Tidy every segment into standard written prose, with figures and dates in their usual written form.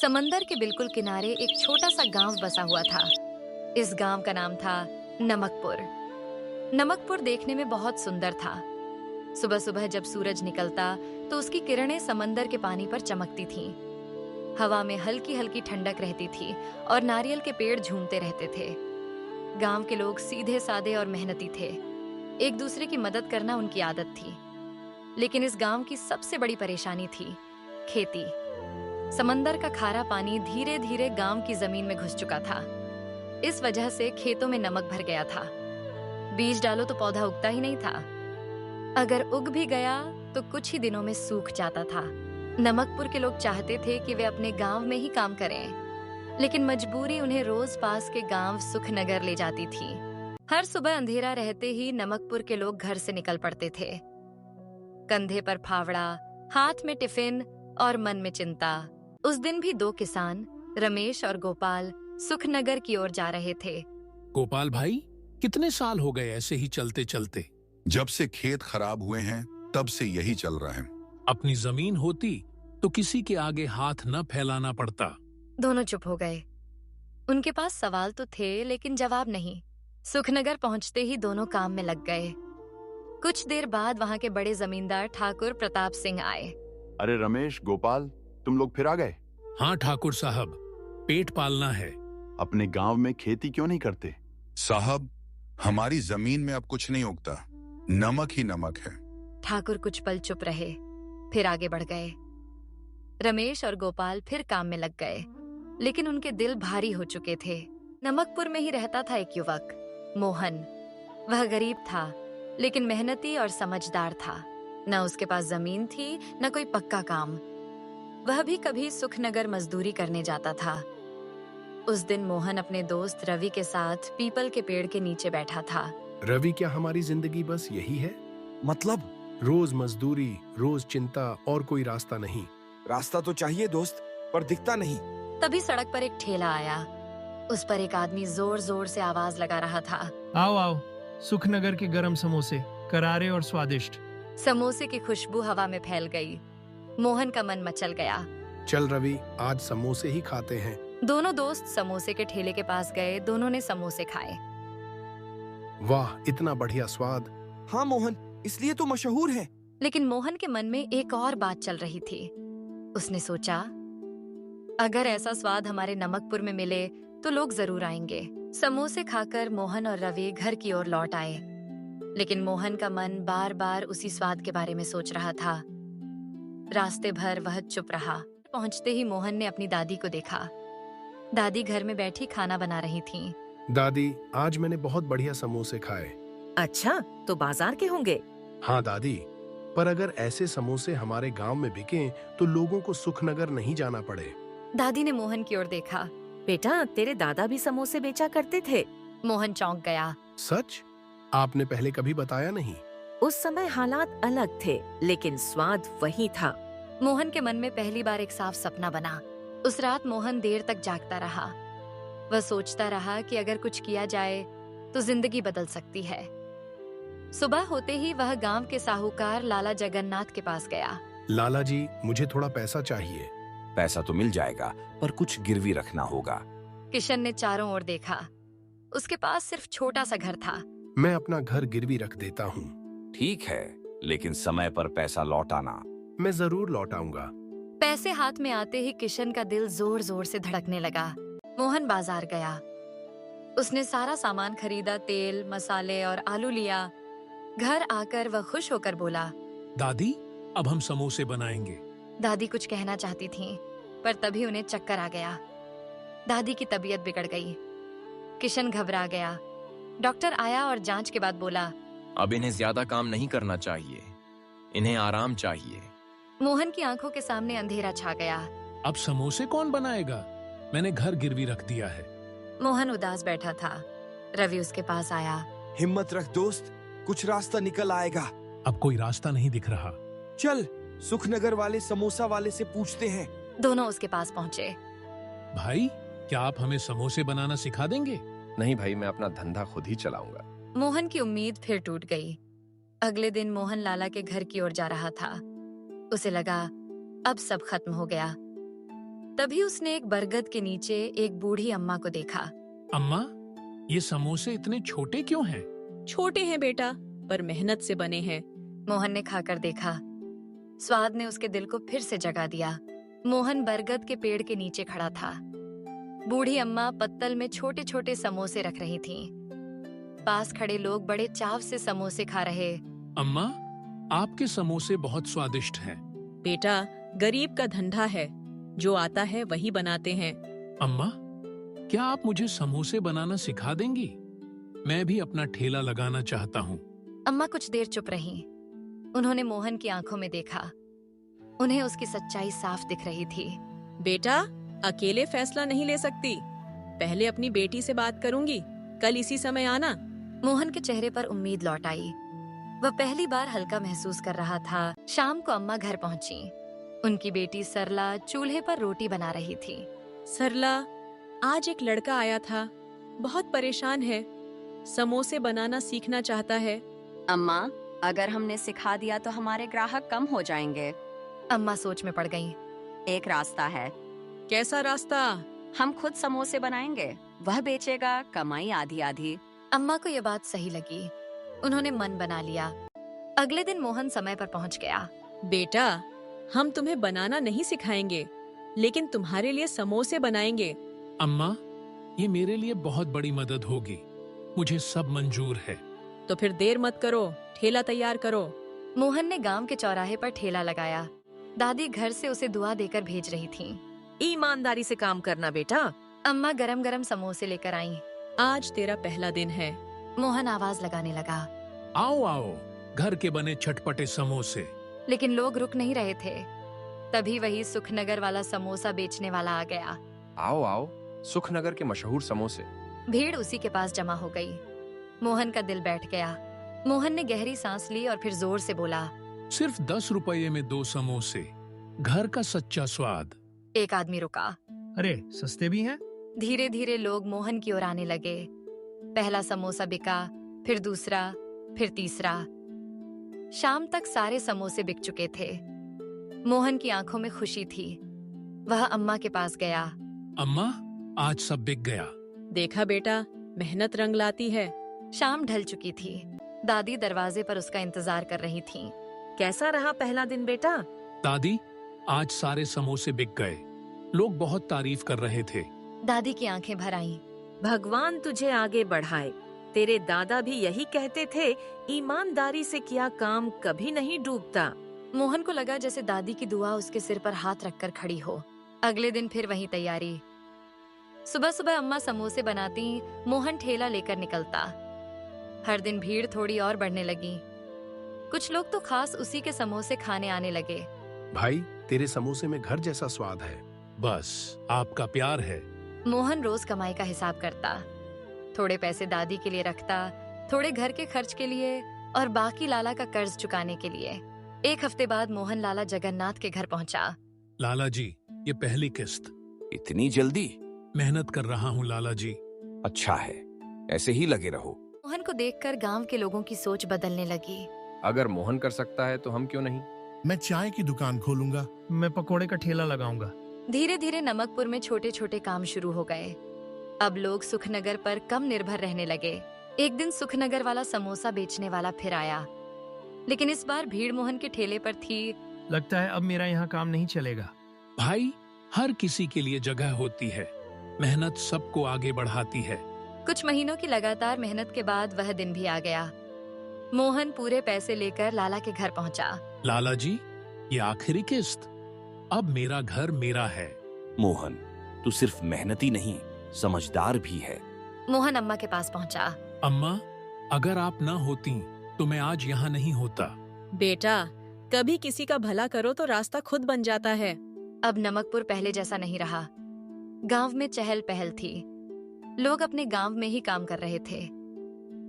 समंदर के बिल्कुल किनारे एक छोटा सा गांव बसा हुआ था। इस गांव का नाम था नमकपुर। नमकपुर देखने में बहुत सुंदर था। सुबह सुबह जब सूरज निकलता तो उसकी किरणें समंदर के पानी पर चमकती थीं। हवा में हल्की हल्की ठंडक रहती थी और नारियल के पेड़ झूमते रहते थे। गांव के लोग सीधे सादे और मेहनती थे। एक दूसरे की मदद करना उनकी आदत थी। लेकिन इस गांव की सबसे बड़ी परेशानी थी खेती। समंदर का खारा पानी धीरे धीरे गांव की जमीन में घुस चुका था। इस वजह से खेतों में नमक भर गया था। बीज डालो तो पौधा उगता ही नहीं था। अगर उग भी गया तो कुछ ही दिनों में सूख जाता था। नमकपुर के लोग चाहते थे कि वे अपने गांव में ही काम करें, लेकिन मजबूरी उन्हें रोज पास के गांव सुखनगर ले जाती थी। हर सुबह अंधेरा रहते ही नमकपुर के लोग घर से निकल पड़ते थे। कंधे पर फावड़ा, हाथ में टिफिन और मन में चिंता। उस दिन भी दो किसान, रमेश और गोपाल, सुखनगर की ओर जा रहे थे। गोपाल भाई, कितने साल हो गए ऐसे ही चलते चलते? जब से खेत खराब हुए हैं तब से यही चल रहा है। अपनी जमीन होती तो किसी के आगे हाथ न फैलाना पड़ता। दोनों चुप हो गए। उनके पास सवाल तो थे लेकिन जवाब नहीं। सुखनगर पहुंचते ही दोनों काम में लग गए। कुछ देर बाद वहां के बड़े जमींदार ठाकुर प्रताप सिंह आए। अरे रमेश, गोपाल, तुम लोग फिर आ गए? हाँ ठाकुर साहब, पेट पालना है। अपने गांव में खेती क्यों नहीं करते? साहब, हमारी जमीन में अब कुछ नहीं उगता, नमक ही नमक है। ठाकुर कुछ पल चुप रहे, फिर आगे बढ़ गए। रमेश और गोपाल फिर काम में लग गए, लेकिन उनके दिल भारी हो चुके थे। नमकपुर में ही रहता था एक युवक, मोहन। वह गरीब था, लेकिन मेहनती और समझदार था। न उसके पास जमीन थी, न कोई पक्का काम। वह भी कभी सुखनगर मजदूरी करने जाता था। उस दिन मोहन अपने दोस्त रवि के साथ पीपल के पेड़ के नीचे बैठा था। रवि, क्या हमारी जिंदगी बस यही है? मतलब? रोज मजदूरी, रोज चिंता और कोई रास्ता नहीं। रास्ता तो चाहिए दोस्त, पर दिखता नहीं। तभी सड़क पर एक ठेला आया। उस पर एक आदमी जोर जोर से आवाज लगा रहा था। आओ आओ, सुखनगर के गरम समोसे, करारे और स्वादिष्ट। समोसे की खुशबू हवा में फैल गई। मोहन का मन मचल गया। चल रवि, आज समोसे ही खाते हैं। दोनों दोस्त समोसे के ठेले के पास गए। दोनों ने समोसे खाए। वाह, इतना बढ़िया स्वाद। हाँ मोहन, इसलिए तो मशहूर है। लेकिन मोहन के मन में एक और बात चल रही थी। उसने सोचा, अगर ऐसा स्वाद हमारे नमकपुर में मिले तो लोग जरूर आएंगे। समोसे खाकर मोहन और रवि घर की ओर लौट आए, लेकिन मोहन का मन बार बार उसी स्वाद के बारे में सोच रहा था। रास्ते भर वह चुप रहा। पहुंचते ही मोहन ने अपनी दादी को देखा। दादी घर में बैठी खाना बना रही थीं। दादी, आज मैंने बहुत बढ़िया समोसे खाए। अच्छा, तो बाजार के होंगे? हाँ दादी, पर अगर ऐसे समोसे हमारे गांव में बिकें तो लोगों को सुखनगर नहीं जाना पड़े। दादी ने मोहन की ओर देखा। बेटा, तेरे दादा भी समोसे बेचा करते थे। मोहन चौंक गया। सच? आपने पहले कभी बताया नहीं। उस समय हालात अलग थे, लेकिन स्वाद वही था। मोहन के मन में पहली बार एक साफ सपना बना। उस रात मोहन देर तक जागता रहा। वह सोचता रहा कि अगर कुछ किया जाए तो जिंदगी बदल सकती है। सुबह होते ही वह गांव के साहूकार लाला जगन्नाथ के पास गया। लाला जी, मुझे थोड़ा पैसा चाहिए। पैसा तो मिल जाएगा, पर कुछ गिरवी रखना होगा। किशन ने चारों ओर देखा। उसके पास सिर्फ छोटा सा घर था। मैं अपना घर गिरवी रख देता हूँ। ठीक है, लेकिन समय पर पैसा लौटाना। मैं जरूर लौटाऊंगा। पैसे हाथ में आते ही किशन का दिल जोर जोर से धड़कने लगा। मोहन बाजार गया। उसने सारा सामान खरीदा, तेल, मसाले और आलू लिया। घर आकर वह खुश होकर बोला, दादी, अब हम समोसे बनाएंगे। दादी कुछ कहना चाहती थीं, पर तभी उन्हें चक्कर आ गया। दादी की तबीयत बिगड़ गई। किशन घबरा गया। डॉक्टर आया और जांच के बाद बोला, अब इन्हें ज्यादा काम नहीं करना चाहिए, इन्हें आराम चाहिए। मोहन की आंखों के सामने अंधेरा छा गया। अब समोसे कौन बनाएगा? मैंने घर गिरवी रख दिया है। मोहन उदास बैठा था। रवि उसके पास आया। हिम्मत रख दोस्त, कुछ रास्ता निकल आएगा। अब कोई रास्ता नहीं दिख रहा। चल, सुखनगर वाले समोसा वाले से पूछते हैं। दोनों उसके पास पहुंचे। भाई, क्या आप हमें समोसे बनाना सिखा देंगे? नहीं भाई, मैं अपना धंधा खुद ही चलाऊंगा। मोहन की उम्मीद फिर टूट गई। अगले दिन मोहन लाला के घर की ओर जा रहा था। उसे लगा अब सब खत्म हो गया। तभी उसने एक बरगद के नीचे एक बूढ़ी अम्मा को देखा। अम्मा, ये समोसे इतने छोटे क्यों हैं? छोटे हैं बेटा, पर मेहनत से बने हैं। मोहन ने खाकर देखा। स्वाद ने उसके दिल को फिर से जगा दिया। मोहन बरगद के पेड़ के नीचे खड़ा था। बूढ़ी अम्मा पत्तल में छोटे छोटे समोसे रख रही थीं। पास खड़े लोग बड़े चाव से समोसे खा रहे। अम्मा, आपके समोसे बहुत स्वादिष्ट हैं। बेटा, गरीब का धंधा है, जो आता है वही बनाते हैं। अम्मा, क्या आप मुझे समोसे बनाना सिखा देंगी? मैं भी अपना ठेला लगाना चाहता हूँ। अम्मा कुछ देर चुप रहीं। उन्होंने मोहन की आंखों में देखा। उन्हें उसकी सच्चाई साफ दिख रही थी। बेटा, अकेले फैसला नहीं ले सकती। पहले अपनी बेटी से बात करूंगी। कल इसी समय आना। मोहन के चेहरे पर उम्मीद लौट आई। वह पहली बार हल्का महसूस कर रहा था। शाम को अम्मा घर पहुंची। उनकी बेटी सरला चूल्हे पर रोटी बना रही थी। सरला, आज एक लड़का आया था, बहुत परेशान है, समोसे बनाना सीखना चाहता है। अम्मा, अगर हमने सिखा दिया तो हमारे ग्राहक कम हो जाएंगे। अम्मा सोच में पड़ गईं। एक रास्ता है। कैसा रास्ता? हम खुद समोसे बनाएंगे, वह बेचेगा, कमाई आधी आधी। अम्मा को यह बात सही लगी। उन्होंने मन बना लिया। अगले दिन मोहन समय पर पहुंच गया। बेटा, हम तुम्हें बनाना नहीं सिखाएंगे, लेकिन तुम्हारे लिए समोसे बनाएंगे। अम्मा, ये मेरे लिए बहुत बड़ी मदद होगी। मुझे सब मंजूर है। तो फिर देर मत करो, ठेला तैयार करो। मोहन ने गांव के चौराहे पर ठेला लगाया। दादी घर से उसे दुआ देकर भेज रही थीं। ईमानदारी से काम करना बेटा। अम्मा गरम गरम समोसे लेकर आईं। आज तेरा पहला दिन है। मोहन आवाज लगाने लगा। आओ आओ, घर के बने चटपटे समोसे। लेकिन लोग रुक नहीं रहे थे। तभी वही सुखनगर वाला समोसा बेचने वाला आ गया। आओ आओ, सुखनगर के मशहूर समोसे। भीड़ उसी के पास जमा हो गई। मोहन का दिल बैठ गया। मोहन ने गहरी सांस ली और फिर जोर से बोला, सिर्फ 10 रुपये में 2 समोसे, घर का सच्चा स्वाद। एक आदमी रुका। अरे, सस्ते भी हैं। धीरे धीरे लोग मोहन की ओर आने लगे। पहला समोसा बिका, फिर दूसरा, फिर तीसरा। शाम तक सारे समोसे बिक चुके थे। मोहन की आंखों में खुशी थी। वह अम्मा के पास गया। अम्मा, आज सब बिक गया। देखा बेटा, मेहनत रंग लाती है। शाम ढल चुकी थी। दादी दरवाजे पर उसका इंतजार कर रही थीं। कैसा रहा पहला दिन बेटा? दादी, आज सारे समोसे बिक गए। लोग बहुत तारीफ कर रहे थे। दादी की आंखें भर आईं। भगवान तुझे आगे बढ़ाए। तेरे दादा भी यही कहते थे, ईमानदारी से किया काम कभी नहीं डूबता। मोहन को लगा जैसे दादी की दुआ उसके सिर पर हाथ रखकर खड़ी हो। अगले दिन फिर वही तैयारी। सुबह सुबह अम्मा समोसे बनाती, मोहन ठेला लेकर निकलता। हर दिन भीड़ थोड़ी और बढ़ने लगी। कुछ लोग तो खास उसी के समोसे खाने आने लगे। भाई, तेरे समोसे में घर जैसा स्वाद है। बस आपका प्यार है। मोहन रोज कमाई का हिसाब करता। थोड़े पैसे दादी के लिए रखता, थोड़े घर के खर्च के लिए और बाकी लाला का कर्ज चुकाने के लिए। एक हफ्ते बाद मोहन लाला जगन्नाथ के घर पहुंचा। लाला जी, ये पहली किस्त। इतनी जल्दी? मेहनत कर रहा हूँ लाला जी। अच्छा है, ऐसे ही लगे रहो। मोहन को देखकर गांव के लोगों की सोच बदलने लगी। अगर मोहन कर सकता है तो हम क्यों नहीं? मैं चाय की दुकान खोलूंगा। मैं पकोड़े का ठेला लगाऊंगा। धीरे धीरे नमकपुर में छोटे छोटे काम शुरू हो गए। अब लोग सुखनगर पर कम निर्भर रहने लगे। एक दिन सुखनगर वाला समोसा बेचने वाला फिर आया, लेकिन इस बार भीड़ मोहन के ठेले पर थी। लगता है अब मेरा यहाँ काम नहीं चलेगा। भाई, हर किसी के लिए जगह होती है। मेहनत सबको आगे बढ़ाती है। कुछ महीनों की लगातार मेहनत के बाद वह दिन भी आ गया। मोहन पूरे पैसे लेकर लाला के घर पहुंचा। लाला जी, ये आखिरी किस्त। अब मेरा घर मेरा है। मोहन, तू सिर्फ मेहनती नहीं, समझदार भी है। मोहन अम्मा के पास पहुंचा। अम्मा, अगर आप ना होती तो मैं आज यहाँ नहीं होता। बेटा, कभी किसी का भला करो तो रास्ता खुद बन जाता है। अब नमकपुर पहले जैसा नहीं रहा। गांव में चहल पहल थी। लोग अपने गांव में ही काम कर रहे थे।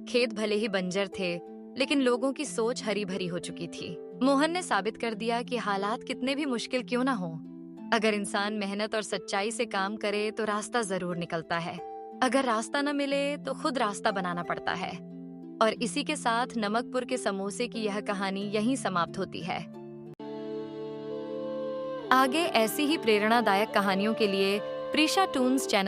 खेत भले ही बंजर थे, लेकिन लोगों की सोच हरी भरी हो चुकी थी। मोहन ने साबित कर दिया कि हालात कितने भी मुश्किल क्यों ना हो, अगर इंसान मेहनत और सच्चाई से काम करे तो रास्ता जरूर निकलता है। अगर रास्ता न मिले तो खुद रास्ता बनाना पड़ता है। और इसी के साथ नमकपुर के समोसे की यह कहानी यहीं समाप्त होती है। आगे ऐसी ही प्रेरणादायक कहानियों के लिए प्रीशा टून्स चैनल